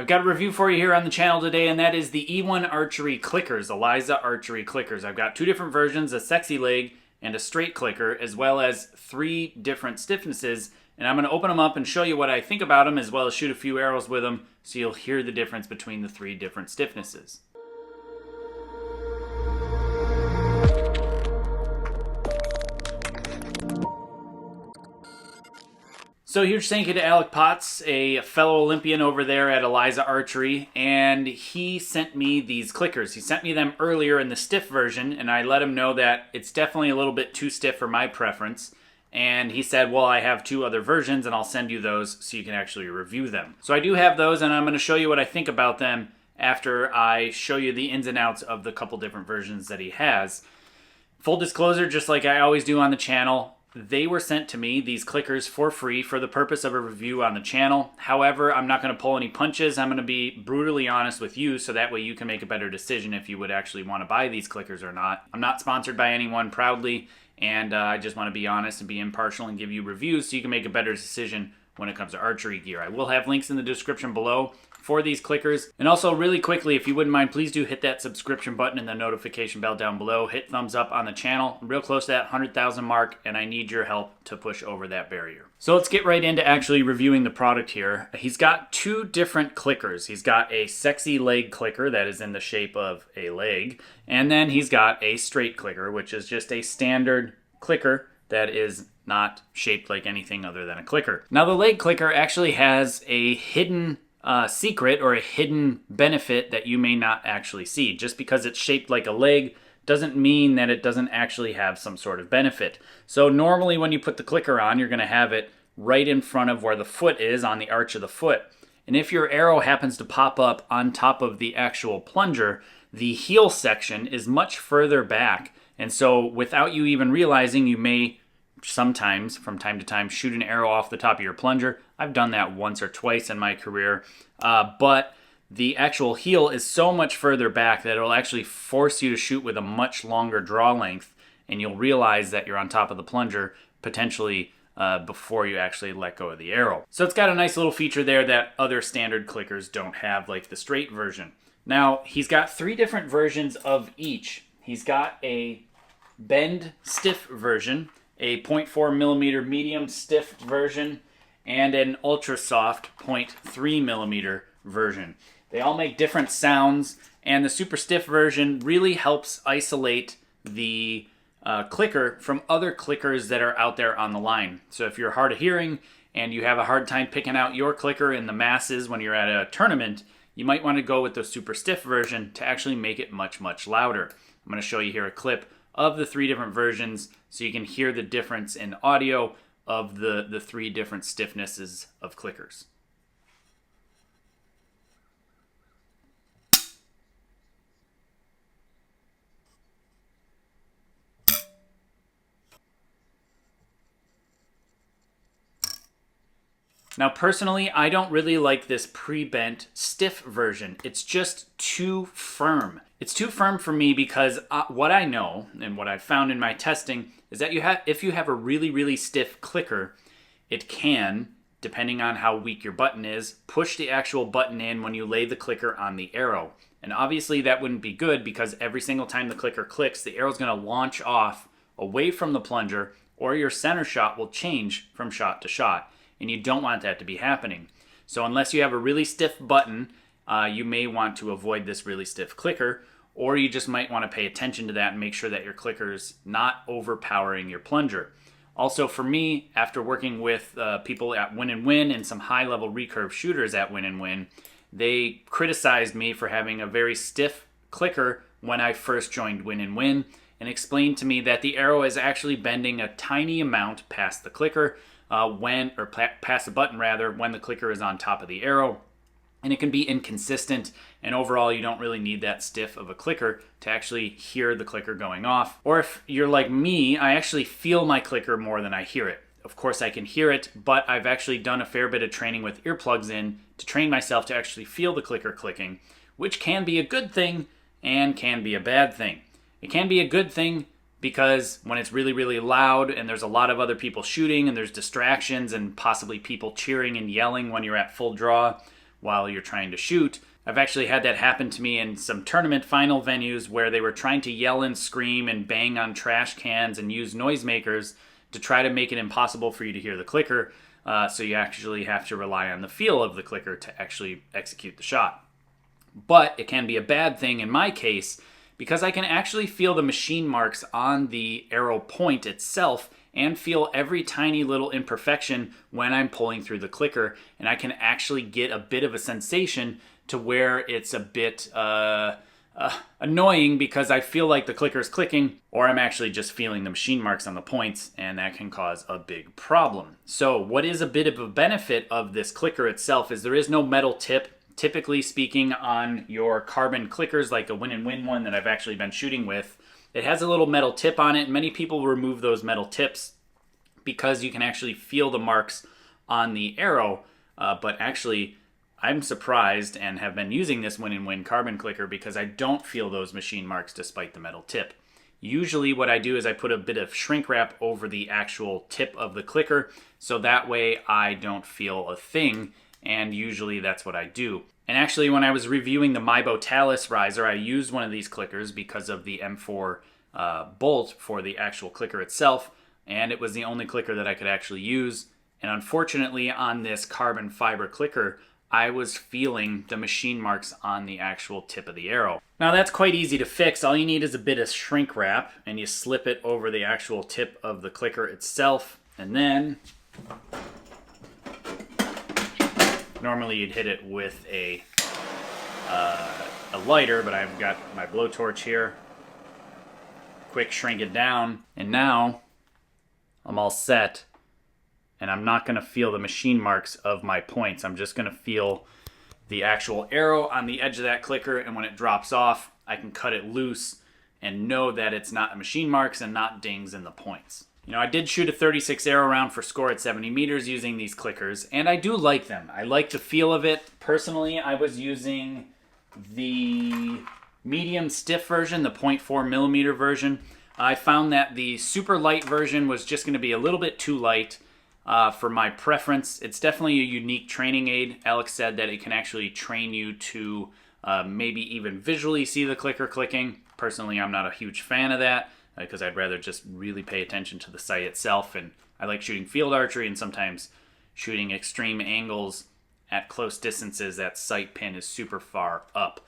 I've got a review for you here on the channel today, and that is the E1 Archery clickers, Eliza Archery clickers. I've got two different versions, a sexy leg and a straight clicker, as well as 3 different stiffnesses, and I'm going to open them up and show you what I think about them, as well as shoot a few arrows with them, so you'll hear the difference between the 3 different stiffnesses. So huge thank you to Alec Potts, a fellow Olympian over there at Eliza Archery, and he sent me these clickers. He sent me them earlier in the stiff version, and I let him know that it's definitely a little bit too stiff for my preference. And he said, well, I have 2 other versions, and I'll send you those so you can actually review them. So I do have those, and I'm going to show you what I think about them after I show you the ins and outs of the couple different versions that he has. Full disclosure, just like I always do on the channel, they were sent to me, these clickers, for free for the purpose of a review on the channel. However, I'm not going to pull any punches. I'm going to be brutally honest with you so that way you can make a better decision if you would actually want to buy these clickers or not. I'm not sponsored by anyone, proudly, and I just want to be honest and be impartial and give you reviews so you can make a better decision when it comes to archery gear. I will have links in the description below for these clickers. And also, really quickly, if you wouldn't mind, please do hit that subscription button and the notification bell down below. Hit thumbs up on the channel. I'm real close to that 100,000 mark, and I need your help to push over that barrier. So let's get right into actually reviewing the product here. He's got 2 different clickers. He's got a sexy leg clicker that is in the shape of a leg, and then he's got a straight clicker, which is just a standard clicker that is not shaped like anything other than a clicker. Now, the leg clicker actually has a hidden secret or a hidden benefit that you may not actually see. Just because it's shaped like a leg doesn't mean that it doesn't actually have some sort of benefit. So normally when you put the clicker on, you're going to have it right in front of where the foot is on the arch of the foot. And if your arrow happens to pop up on top of the actual plunger, the heel section is much further back. And so without you even realizing, you may sometimes, from time to time, shoot an arrow off the top of your plunger. I've done that once or twice in my career, but the actual heel is so much further back that it'll actually force you to shoot with a much longer draw length, and you'll realize that you're on top of the plunger potentially before you actually let go of the arrow. So it's got a nice little feature there that other standard clickers don't have, like the straight version. Now, he's got 3 different versions of each. He's got a bend stiff version, a 0.4 millimeter medium stiff version, and an ultra soft 0.3 millimeter version. They all make different sounds, and the super stiff version really helps isolate the clicker from other clickers that are out there on the line. So if you're hard of hearing and you have a hard time picking out your clicker in the masses when you're at a tournament, you might want to go with the super stiff version to actually make it much, much louder. I'm going to show you here a clip of the 3 different versions so you can hear the difference in audio of the 3 different stiffnesses of clickers. Now, personally, I don't really like this pre-bent stiff version. It's just too firm. It's too firm for me because what I know and what I've found in my testing is that if you have a really, really stiff clicker, it can, depending on how weak your button is, push the actual button in when you lay the clicker on the arrow. And obviously that wouldn't be good because every single time the clicker clicks, the arrow's going to launch off away from the plunger, or your center shot will change from shot to shot. And you don't want that to be happening. So unless you have a really stiff button, you may want to avoid this really stiff clicker, or you just might want to pay attention to that and make sure that your clicker's not overpowering your plunger. Also, for me, after working with people at Win & Win and some high-level recurve shooters at Win & Win, they criticized me for having a very stiff clicker when I first joined Win & Win, and explained to me that the arrow is actually bending a tiny amount past the clicker, past the button rather, when the clicker is on top of the arrow. And it can be inconsistent, and overall you don't really need that stiff of a clicker to actually hear the clicker going off. Or if you're like me, I actually feel my clicker more than I hear it. Of course I can hear it, but I've actually done a fair bit of training with earplugs in to train myself to actually feel the clicker clicking, which can be a good thing and can be a bad thing. It can be a good thing because when it's really, really loud and there's a lot of other people shooting and there's distractions and possibly people cheering and yelling when you're at full draw, while you're trying to shoot. I've actually had that happen to me in some tournament final venues where they were trying to yell and scream and bang on trash cans and use noisemakers to try to make it impossible for you to hear the clicker. So you actually have to rely on the feel of the clicker to actually execute the shot. But it can be a bad thing in my case because I can actually feel the machine marks on the arrow point itself and feel every tiny little imperfection when I'm pulling through the clicker. And I can actually get a bit of a sensation to where it's a bit annoying because I feel like the clicker is clicking, or I'm actually just feeling the machine marks on the points, and that can cause a big problem. So what is a bit of a benefit of this clicker itself is there is no metal tip. Typically speaking, on your carbon clickers, like a win-and-win one that I've actually been shooting with, it has a little metal tip on it. Many people remove those metal tips because you can actually feel the marks on the arrow, but actually I'm surprised and have been using this win-and-win carbon clicker because I don't feel those machine marks despite the metal tip. Usually what I do is I put a bit of shrink wrap over the actual tip of the clicker so that way I don't feel a thing, and usually that's what I do. And actually when I was reviewing the Maibo Talus riser, I used one of these clickers because of the M4 bolt for the actual clicker itself, and it was the only clicker that I could actually use. And unfortunately on this carbon fiber clicker, I was feeling the machine marks on the actual tip of the arrow. Now that's quite easy to fix. All you need is a bit of shrink wrap and you slip it over the actual tip of the clicker itself. And then normally you'd hit it with a lighter, but I've got my blowtorch here. Quick shrink it down, and now I'm all set. And I'm not going to feel the machine marks of my points. I'm just going to feel the actual arrow on the edge of that clicker, and when it drops off, I can cut it loose and know that it's not machine marks and not dings in the points. You know, I did shoot a 36 arrow round for score at 70 meters using these clickers, and I do like them. I like the feel of it. Personally, I was using the medium stiff version, the 0.4 millimeter version. I found that the super light version was just going to be a little bit too light. For my preference. It's definitely a unique training aid. Alex said that it can actually train you to maybe even visually see the clicker clicking. Personally, I'm not a huge fan of that because I'd rather just really pay attention to the sight itself. And I like shooting field archery and sometimes shooting extreme angles at close distances. That sight pin is super far up.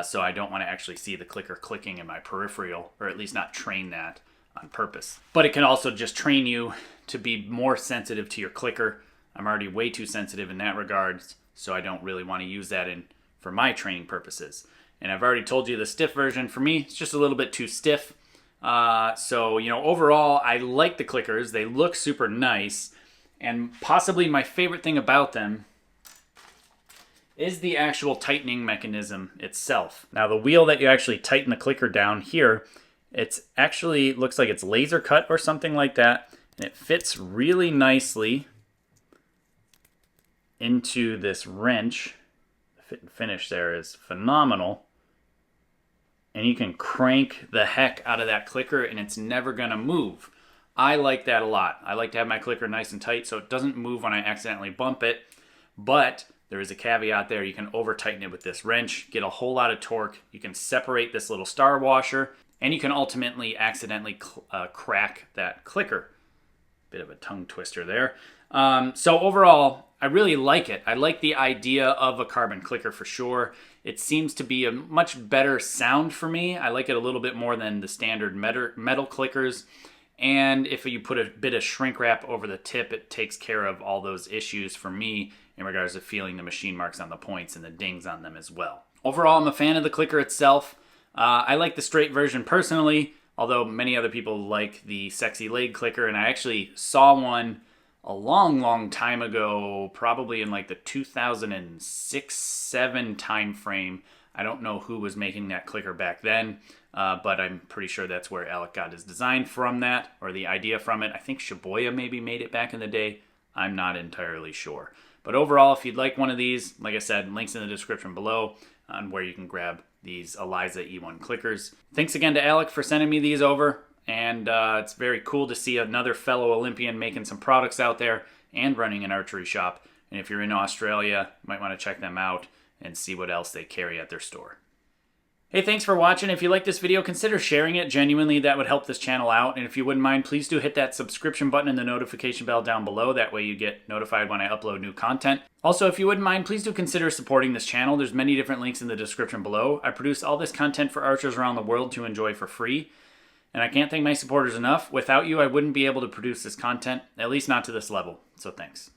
So I don't want to actually see the clicker clicking in my peripheral, or at least not train that on purpose. But it can also just train you to be more sensitive to your clicker. I'm already way too sensitive in that regard, so I don't really want to use that for my training purposes. And I've already told you the stiff version, for me, it's just a little bit too stiff. So, you know, overall, I like the clickers. They look super nice. And possibly my favorite thing about them is the actual tightening mechanism itself. Now, the wheel that you actually tighten the clicker down here, it's actually looks like it's laser cut or something like that. And it fits really nicely into this wrench. The fit and finish there is phenomenal. And you can crank the heck out of that clicker and it's never going to move. I like that a lot. I like to have my clicker nice and tight so it doesn't move when I accidentally bump it. But there is a caveat there. You can over tighten it with this wrench, get a whole lot of torque. You can separate this little star washer, and you can ultimately accidentally crack that clicker. Bit of a tongue twister there. So overall, I really like it. I like the idea of a carbon clicker for sure. It seems to be a much better sound for me. I like it a little bit more than the standard metal clickers. And if you put a bit of shrink wrap over the tip, it takes care of all those issues for me in regards to feeling the machine marks on the points and the dings on them as well. Overall, I'm a fan of the clicker itself. I like the straight version personally, although many other people like the sexy leg clicker, and I actually saw one a long time ago, probably in like the 2006-07 time frame. I don't know who was making that clicker back then, but I'm pretty sure that's where Alec got his design from that, or the idea from it. I think Shibuya maybe made it back in the day. I'm not entirely sure. But overall, if you'd like one of these, like I said, links in the description below on where you can grab these Eliza E1 clickers. Thanks again to Alec for sending me these over, and it's very cool to see another fellow Olympian making some products out there and running an archery shop. And if you're in Australia, you might want to check them out and see what else they carry at their store. Hey, thanks for watching. If you like this video, consider sharing it. Genuinely, that would help this channel out. And if you wouldn't mind, please do hit that subscription button and the notification bell down below. That way you get notified when I upload new content. Also, if you wouldn't mind, please do consider supporting this channel. There's many different links in the description below. I produce all this content for archers around the world to enjoy for free. And I can't thank my supporters enough. Without you, I wouldn't be able to produce this content, at least not to this level. So thanks.